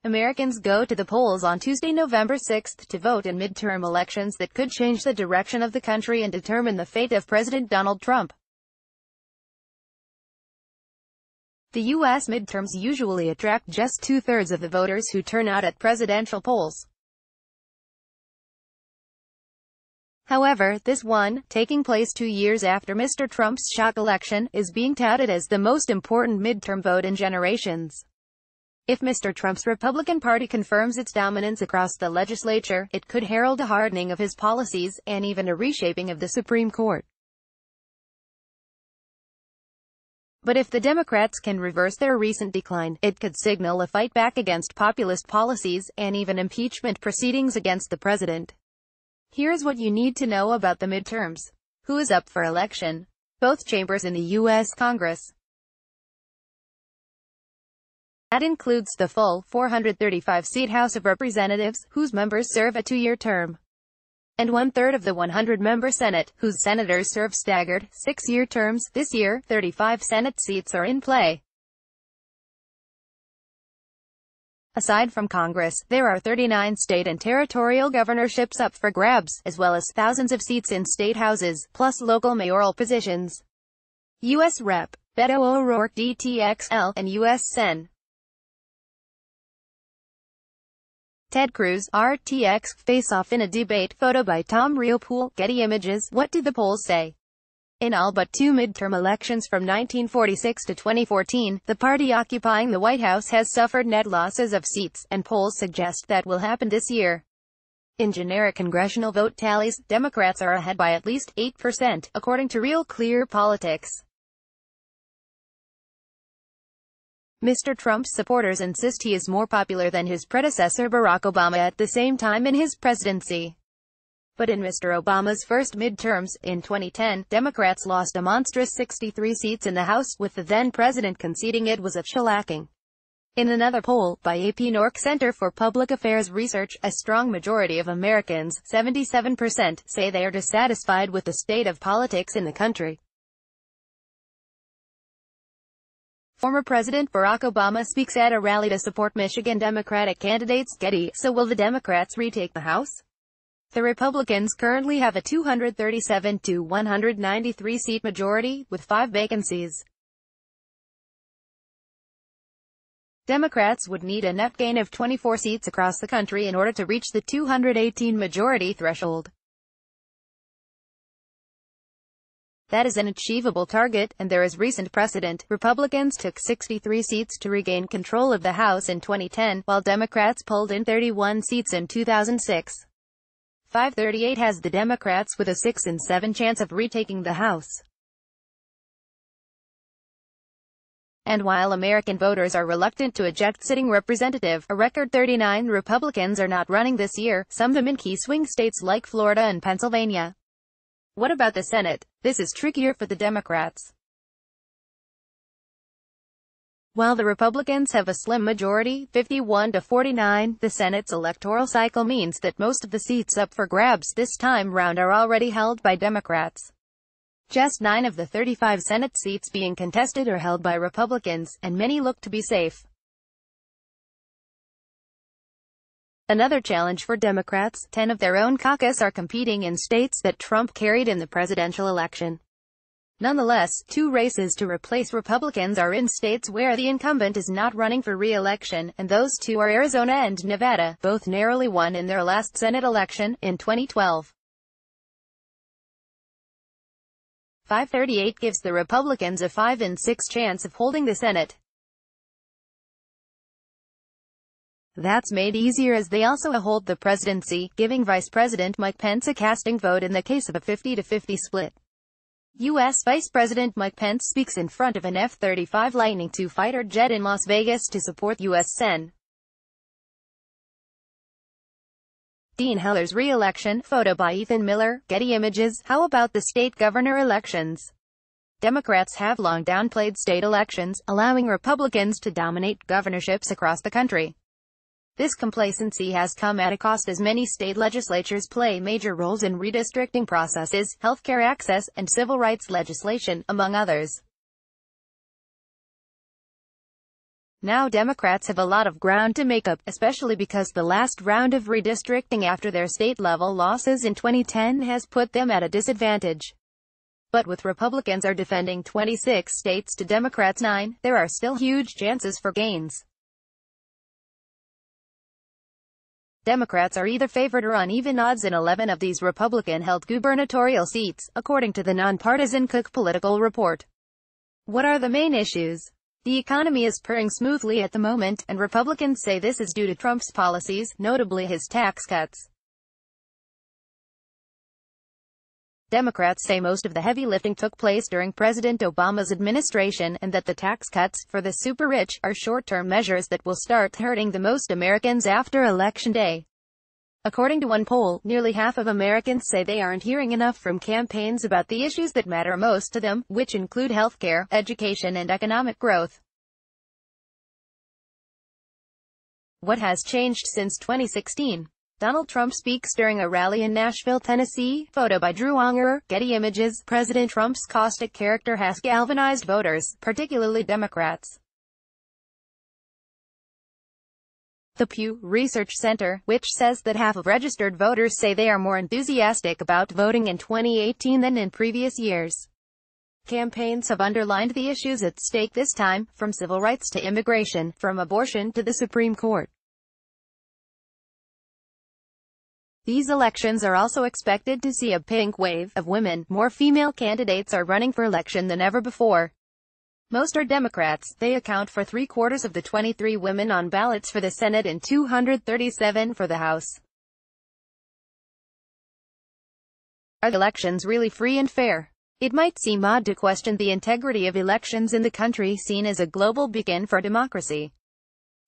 Americans go to the polls on Tuesday, November 6 to vote in midterm elections that could change the direction of the country and determine the fate of President Donald Trump. The U.S. midterms usually attract just two-thirds of the voters who turn out at presidential polls. However, this one, taking place 2 years after Mr. Trump's shock election, is being touted as the most important midterm vote in generations. If Mr. Trump's Republican Party confirms its dominance across the legislature, it could herald a hardening of his policies, and even a reshaping of the Supreme Court. But if the Democrats can reverse their recent decline, it could signal a fight back against populist policies, and even impeachment proceedings against the president. Here's what you need to know about the midterms. Who is up for election? Both chambers in the U.S. Congress. That includes the full 435-seat House of Representatives, whose members serve a 2-year term, and one-third of the 100-member Senate, whose senators serve staggered, 6-year terms. This year, 35 Senate seats are in play. Aside from Congress, there are 39 state and territorial governorships up for grabs, as well as thousands of seats in state houses, plus local mayoral positions. U.S. Rep. Beto O'Rourke DTXL, and U.S. Sen. Ted Cruz, RTX, face off in a debate. Photo by Tom Coul. Getty Images. What did the polls say? In all but 2 midterm elections from 1946 to 2014, the party occupying the White House has suffered net losses of seats, and polls suggest that will happen this year. In generic congressional vote tallies, Democrats are ahead by at least 8%, according to Real Clear Politics. Mr. Trump's supporters insist he is more popular than his predecessor Barack Obama at the same time in his presidency. But in Mr. Obama's first midterms, in 2010, Democrats lost a monstrous 63 seats in the House, with the then-president conceding it was a shellacking. In another poll, by AP Nork Center for Public Affairs Research, a strong majority of Americans, 77%, say they are dissatisfied with the state of politics in the country. Former President Barack Obama speaks at a rally to support Michigan Democratic candidates. Getty. So will the Democrats retake the House? The Republicans currently have a 237 to 193 seat majority, with 5 vacancies. Democrats would need a net gain of 24 seats across the country in order to reach the 218 majority threshold. That is an achievable target, and there is recent precedent. Republicans took 63 seats to regain control of the House in 2010, while Democrats pulled in 31 seats in 2006. 538 has the Democrats with a 6 in 7 chance of retaking the House. And while American voters are reluctant to eject sitting representative, a record 39 Republicans are not running this year, some of them in key swing states like Florida and Pennsylvania. What about the Senate? This is trickier for the Democrats. While the Republicans have a slim majority, 51 to 49, the Senate's electoral cycle means that most of the seats up for grabs this time round are already held by Democrats. Just 9 of the 35 Senate seats being contested are held by Republicans, and many look to be safe. Another challenge for Democrats, 10 of their own caucus are competing in states that Trump carried in the presidential election. Nonetheless, 2 races to replace Republicans are in states where the incumbent is not running for re-election, and those 2 are Arizona and Nevada, both narrowly won in their last Senate election, in 2012. 538 gives the Republicans a 5 in 6 chance of holding the Senate. That's made easier as they also hold the presidency, giving Vice President Mike Pence a casting vote in the case of a 50-50 split. U.S. Vice President Mike Pence speaks in front of an F-35 Lightning II fighter jet in Las Vegas to support U.S. Sen. Dean Heller's re-election. Photo by Ethan Miller. Getty Images. How about the state governor elections? Democrats have long downplayed state elections, allowing Republicans to dominate governorships across the country. This complacency has come at a cost, as many state legislatures play major roles in redistricting processes, healthcare access, and civil rights legislation, among others. Now Democrats have a lot of ground to make up, especially because the last round of redistricting after their state-level losses in 2010 has put them at a disadvantage. But with Republicans are defending 26 states to Democrats' 9, there are still huge chances for gains. Democrats are either favored or on even odds in 11 of these Republican-held gubernatorial seats, according to the nonpartisan Cook Political Report. What are the main issues? The economy is purring smoothly at the moment, and Republicans say this is due to Trump's policies, notably his tax cuts. Democrats say most of the heavy lifting took place during President Obama's administration, and that the tax cuts, for the super-rich, are short-term measures that will start hurting the most Americans after Election Day. According to one poll, nearly half of Americans say they aren't hearing enough from campaigns about the issues that matter most to them, which include healthcare, education, and economic growth. What has changed since 2016? Donald Trump speaks during a rally in Nashville, Tennessee. Photo by Drew Unger. Getty Images. President Trump's caustic character has galvanized voters, particularly Democrats. The Pew Research Center, which says that half of registered voters say they are more enthusiastic about voting in 2018 than in previous years. Campaigns have underlined the issues at stake this time, from civil rights to immigration, from abortion to the Supreme Court. These elections are also expected to see a pink wave of women. More female candidates are running for election than ever before. Most are Democrats. They account for 3/4 of the 23 women on ballots for the Senate and 237 for the House. Are the elections really free and fair? It might seem odd to question the integrity of elections in the country seen as a global beacon for democracy.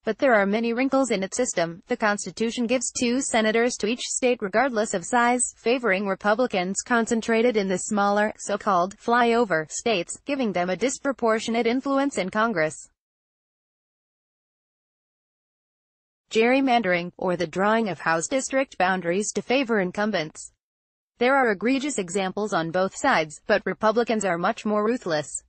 But there are many wrinkles in its system. The Constitution gives 2 senators to each state regardless of size, favoring Republicans concentrated in the smaller, so-called flyover states, giving them a disproportionate influence in Congress. Gerrymandering, or the drawing of House district boundaries to favor incumbents. There are egregious examples on both sides, but Republicans are much more ruthless.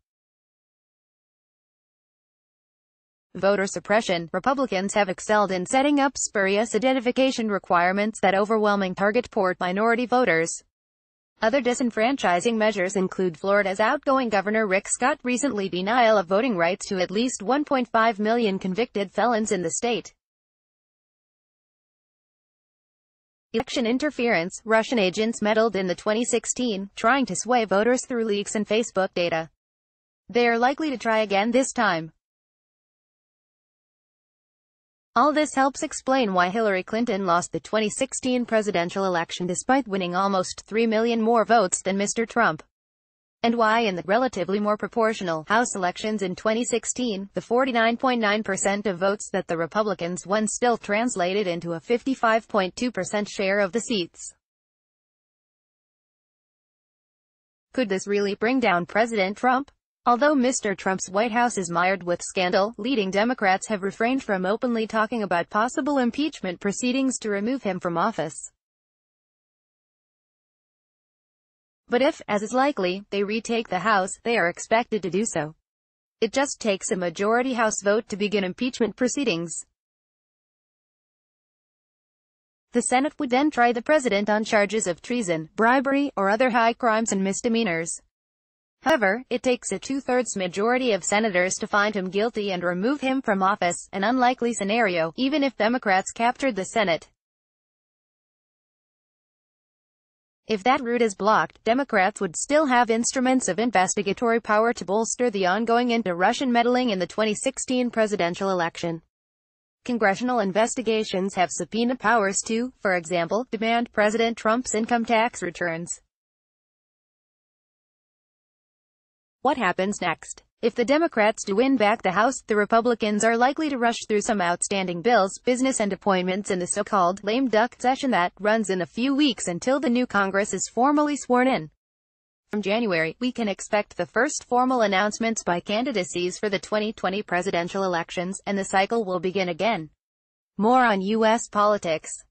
Voter suppression. Republicans have excelled in setting up spurious identification requirements that overwhelmingly target poor minority voters. Other disenfranchising measures include Florida's outgoing Governor Rick Scott recently denial of voting rights to at least 1.5 million convicted felons in the state. Election interference. Russian agents meddled in the 2016, trying to sway voters through leaks and Facebook data. They are likely to try again this time. All this helps explain why Hillary Clinton lost the 2016 presidential election despite winning almost 3 million more votes than Mr. Trump. And why in the relatively more proportional House elections in 2016, the 49.9% of votes that the Republicans won still translated into a 55.2% share of the seats. Could this really bring down President Trump? Although Mr. Trump's White House is mired with scandal, leading Democrats have refrained from openly talking about possible impeachment proceedings to remove him from office. But if, as is likely, they retake the House, they are expected to do so. It just takes a majority House vote to begin impeachment proceedings. The Senate would then try the president on charges of treason, bribery, or other high crimes and misdemeanors. However, it takes a 2/3 majority of senators to find him guilty and remove him from office, an unlikely scenario, even if Democrats captured the Senate. If that route is blocked, Democrats would still have instruments of investigatory power to bolster the ongoing into Russian meddling in the 2016 presidential election. Congressional investigations have subpoena powers to, for example, demand President Trump's income tax returns. What happens next? If the Democrats do win back the House, the Republicans are likely to rush through some outstanding bills, business and appointments in the so-called lame duck session that runs in a few weeks until the new Congress is formally sworn in. From January, we can expect the first formal announcements by candidacies for the 2020 presidential elections, and the cycle will begin again. More on U.S. politics.